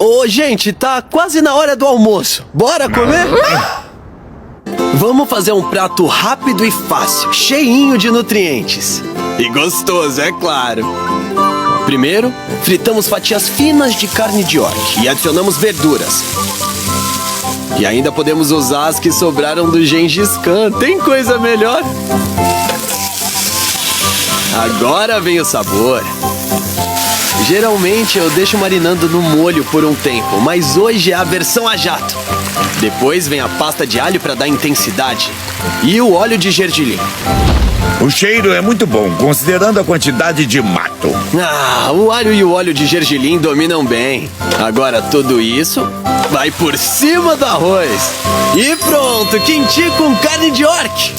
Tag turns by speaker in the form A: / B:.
A: Ô, gente, tá quase na hora do almoço. Bora comer? Vamos fazer um prato rápido e fácil, cheinho de nutrientes. E gostoso, é claro. Primeiro, fritamos fatias finas de carne de orc e adicionamos verduras. E ainda podemos usar as que sobraram do Gengis Khan. Tem coisa melhor? Agora vem o sabor. Geralmente eu deixo marinando no molho por um tempo, mas hoje é a versão a jato. Depois vem a pasta de alho para dar intensidade. E o óleo de gergelim.
B: O cheiro é muito bom, considerando a quantidade de mato.
A: Ah, o alho e o óleo de gergelim dominam bem. Agora tudo isso vai por cima do arroz. E pronto, quinti com carne de orc.